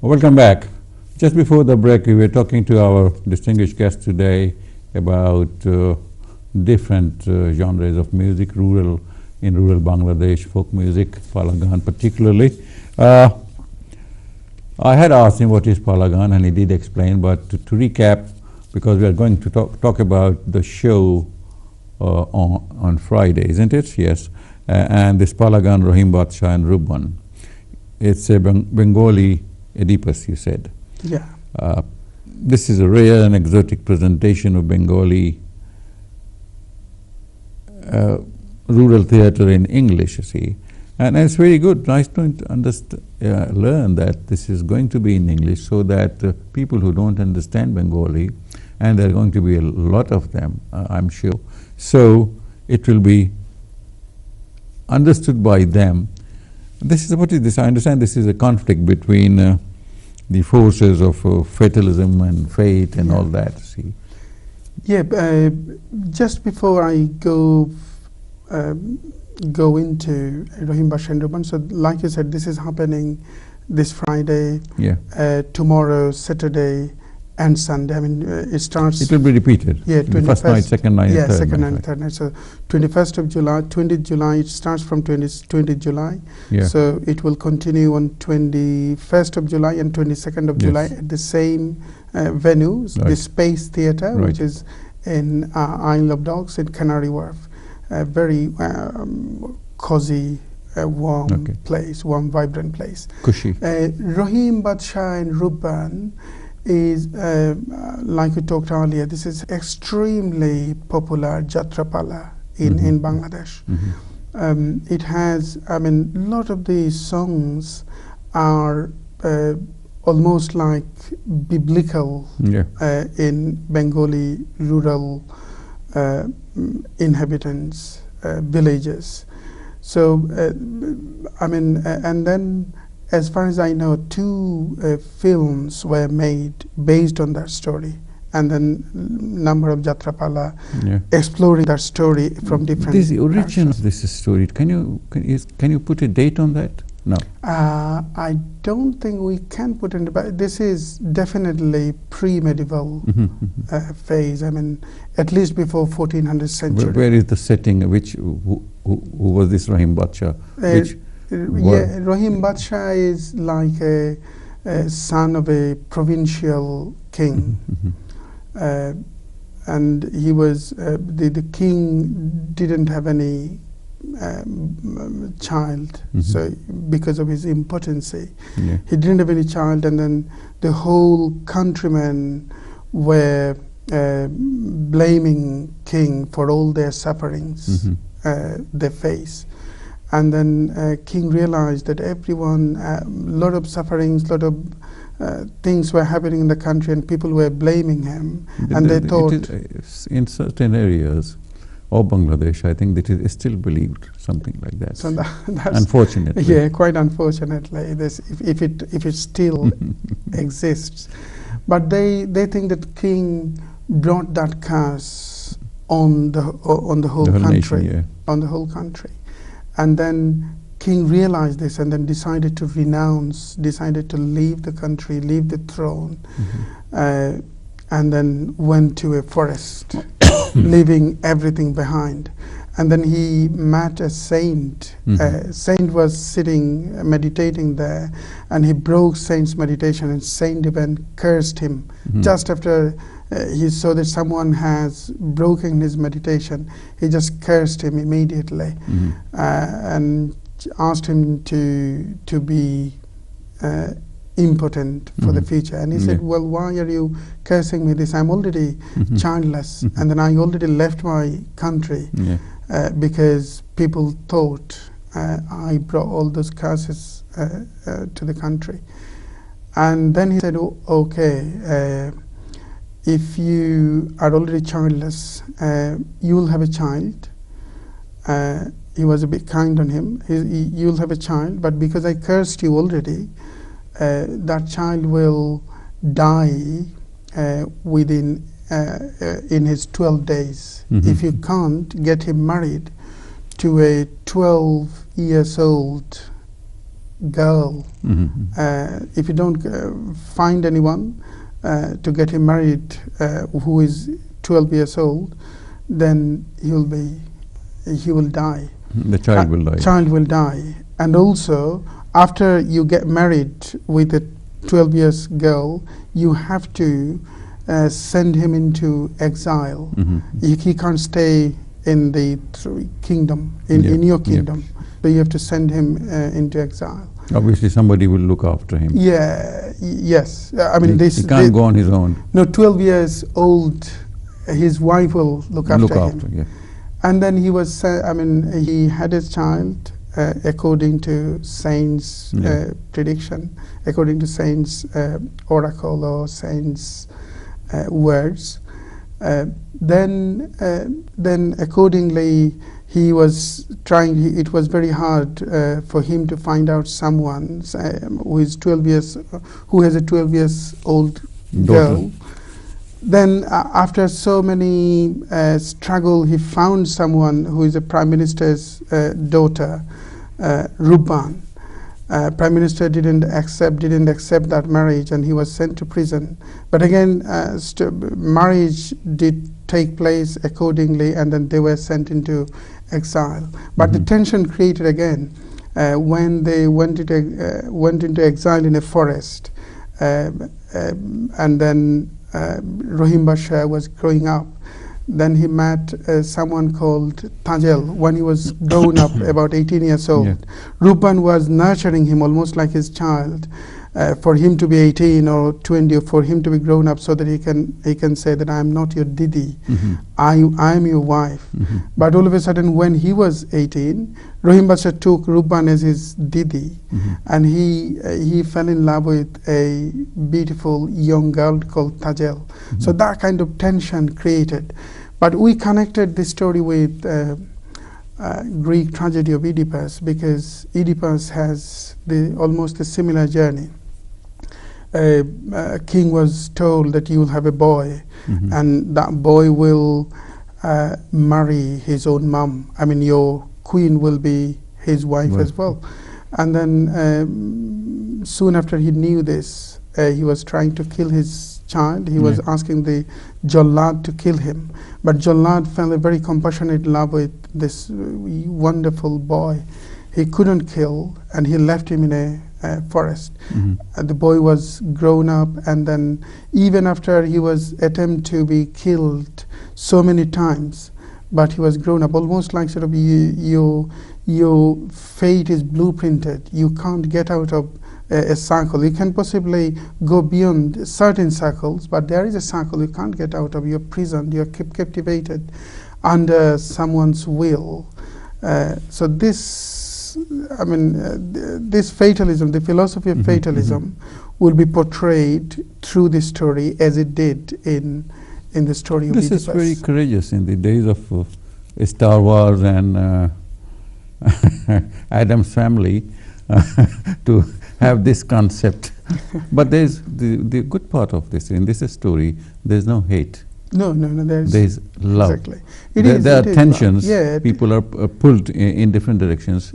Welcome back. Just before the break, we were talking to our distinguished guest today about different genres of music, in rural Bangladesh, folk music, Palagan particularly. I had asked him what is Palagan, and he did explain, but to recap, because we are going to talk about the show on Friday, isn't it? Yes. And this Palagan, Rahim Badshah and Ruban. It's a Bengali Oedipus, you said. Yeah. This is a rare and exotic presentation of Bengali rural theatre in English, you see. And it's very good, nice to learn that this is going to be in English, so that people who don't understand Bengali, and there are going to be a lot of them, I'm sure, so it will be understood by them. This is, what is this? I understand this is a conflict between the forces of fatalism and fate and all that, see. Yeah, just before I go into Rahim Badshah and Ruban, so like you said, this is happening this Friday, tomorrow, Saturday, and Sunday. I mean, it starts. It will be repeated. Yeah, the first night, second night, yeah, third second night. and third night. So 21st of July, 20th July. It starts from 20th July. Yeah. So it will continue on 21st of July and 22nd of July at the same venues, the Space Theatre, which is in Isle of Dogs in Canary Wharf. A very cozy, warm place, warm, vibrant place. Cushy. Rahim Badshah and Ruban is, like we talked earlier, this is extremely popular Jatrapala in Bangladesh. It has, I mean, a lot of these songs are almost like biblical in Bengali rural inhabitants, villages. So, I mean, and then as far as I know, 2 films were made based on that story, and then number of Jatrapala exploring that story from different. This is the origin of this story. Can you put a date on that? No. I don't think we can put in, but this is definitely pre-medieval phase. I mean, at least before 1400th century. Where is the setting? Who was this Rahim Badshah? Rahim Badshah is like a son of a provincial king, and he was the king didn't have any child, so because of his impotency, he didn't have any child, and then the whole countrymen were blaming king for all their sufferings they face. And then king realized that everyone, lot of sufferings, lot of things were happening in the country, and people were blaming him. And they thought, in certain areas of Bangladesh, I think that it is still believed something like that. So that's unfortunately, yeah, quite unfortunately, this if it still exists. But they think that king brought that curse on the whole country, nation, on the whole country. And then king realized this, and then decided to renounce, decided to leave the country, leave the throne, and then went to a forest, leaving everything behind. And then he met a saint. Saint was sitting, meditating there, and he broke saint's meditation, and saint even cursed him. Just after he saw that someone has broken his meditation, he just cursed him immediately, and asked him to be impotent for the future. And he said, well, why are you cursing me this? I'm already childless, and then I already left my country because people thought I brought all those curses to the country. And then he said, okay, if you are already childless, you will have a child. He was a bit kind on him. You'll have a child, but because I cursed you already, that child will die within in his 12 days. If you can't get him married to a 12 years old girl, if you don't find anyone to get him married who is 12 years old, then he will die. The child will die. Child will die. And also, after you get married with a 12 years girl, you have to send him into exile. He can't stay in the kingdom, in your kingdom. So you have to send him into exile. Obviously, somebody will look after him. Yes. I mean, he can't go on his own. No, 12 years old, his wife will look after him. And then he was, he had his child according to saints' prediction, according to saints' oracle or saints' words. Then accordingly, he was trying. It was very hard for him to find out someone who is 12 years, who has a 12 years old girl. Then after so many struggle, he found someone who is a prime minister's daughter, Ruban. Prime minister didn't accept that marriage, and he was sent to prison. But again, marriage did take place accordingly, and then they were sent into exile. But the tension created again when they went into exile in a forest, and then Rahim Bashar was growing up. Then he met someone called Tajel when he was grown up, about 18 years old. Ruban was nurturing him almost like his child, for him to be 18 or 20, or for him to be grown up, so that he can say that I am not your Didi, I am your wife. But all of a sudden, when he was 18, Rahim Bashar took Ruban as his Didi, and he fell in love with a beautiful young girl called Tajel. So that kind of tension created. But we connected this story with Greek tragedy of Oedipus, because Oedipus has almost a similar journey. A king was told that you will have a boy, and that boy will marry his own mom. I mean, your queen will be his wife as well. And then soon after he knew this, he was trying to kill his child. He was asking the Jallad to kill him. But Jallad fell a very compassionate love with this wonderful boy. He couldn't kill, and he left him in a forest. The boy was grown up, and then even after he was attempted to be killed so many times, but he was grown up, almost like sort of your fate is blueprinted. You can't get out of a circle. You can possibly go beyond certain circles, but there is a circle you can't get out of. You're prisoned, you're captivated under someone's will. So this, this fatalism, the philosophy of fatalism, will be portrayed through this story as it did in the story of Oedipus. This is very courageous in the days of Star Wars and Adam's Family to have this concept. But there's the good part of this. In this story, there's no hate. No, there's love. Exactly. There are tensions. People are pulled in different directions.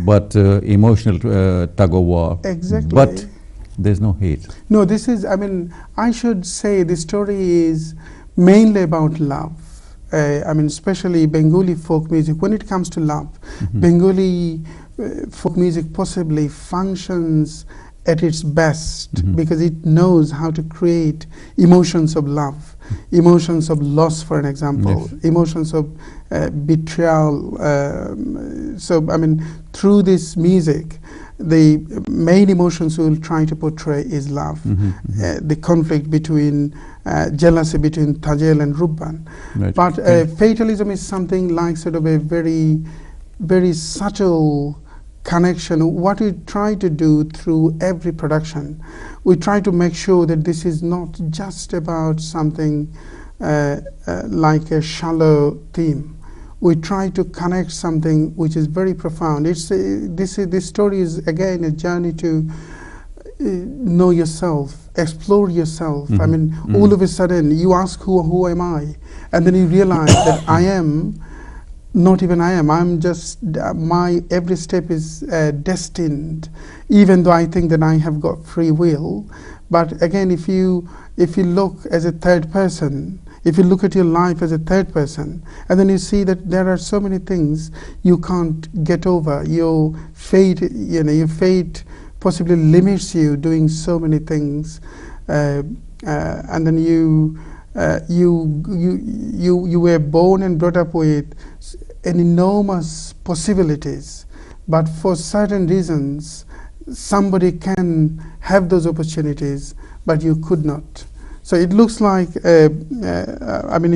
But emotional tug of war. Exactly. But there's no hate. No, this is, I should say the story is mainly about love. Especially Bengali folk music. When it comes to love, Bengali folk music possibly functions at its best because it knows how to create emotions of love, emotions of loss, for an example, emotions of betrayal. Through this music, the main emotions we will try to portray is love, the conflict between jealousy between Tajel and Ruban. But fatalism is something like sort of a very, very subtle connection. What we try to do through every production, we try to make sure that this is not just about something like a shallow theme. We try to connect something which is very profound. This story is again a journey to know yourself, explore yourself. All of a sudden you ask who am I, and then you realize that I am Not even I am. I'm just, my every step is destined, even though I think that I have got free will. But again, if you look as a third person, if you look at your life as a third person, and then you see that there are so many things you can't get over. Your fate, your fate possibly limits you doing so many things, and then you were born and brought up with an enormous possibilities, but for certain reasons, somebody can have those opportunities, but you could not. So it looks like, I mean,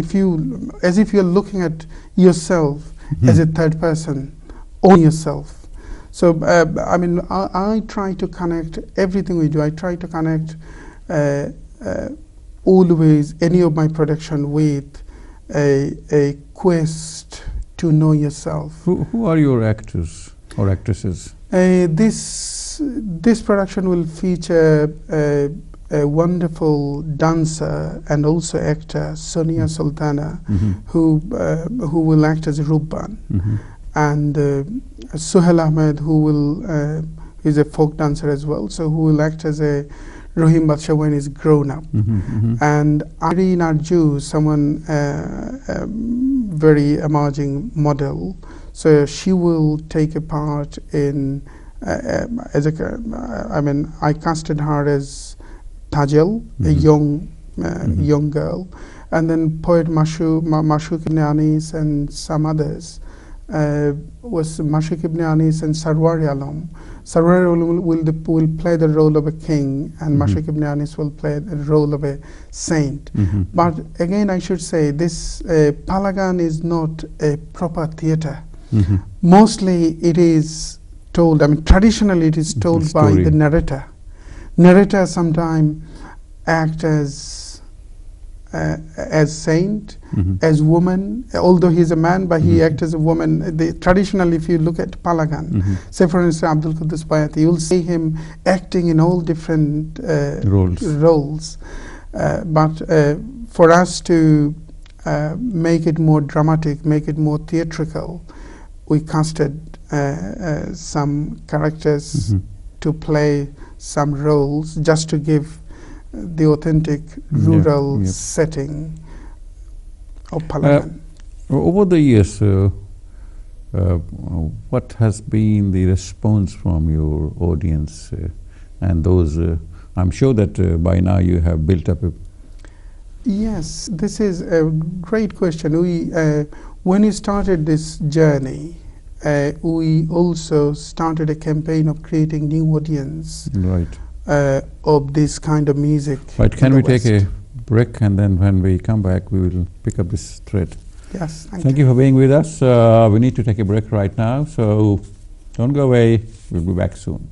as if you're looking at yourself as a third person, on yourself. So, I mean, I try to connect everything we do. I try to connect always any of my production with a quest to know yourself. Who are your actors or actresses? This production will feature a wonderful dancer and also actor, Sonia Sultana, who will act as Rubban, and Suhail Ahmed, who is a folk dancer as well, so who will act as a Rohim Badsha when he's grown up, and Irene Arju, someone very emerging model, so she will take a part in as a, I mean, I casted her as Tajel, a young girl, and then poet Mashuk ibn Anis and some others was Mashuk ibn Anis and Sarwar Alam. Sarwar Alam will play the role of a king, and Mashuk ibn Anis will play the role of a saint. But again, I should say this Palagan is not a proper theatre. Mostly it is told, I mean, traditionally it is told by the narrator. Narrator sometimes act as saint, as woman, although he's a man, but he acts as a woman. Traditionally, if you look at Palagan, say for instance Abdul Quddus Bayati, you will see him acting in all different roles. But for us to make it more dramatic, make it more theatrical, we casted some characters to play some roles, just to give the authentic rural setting of Palagan. Over the years, what has been the response from your audience and those? I'm sure that by now you have built up a. Yes, this is a great question. We, when we started this journey, we also started a campaign of creating new audience of this kind of music. Right, can we take a break, and then when we come back we will pick up this thread. Yes, thank you for being with us. We need to take a break right now, so don't go away, we'll be back soon.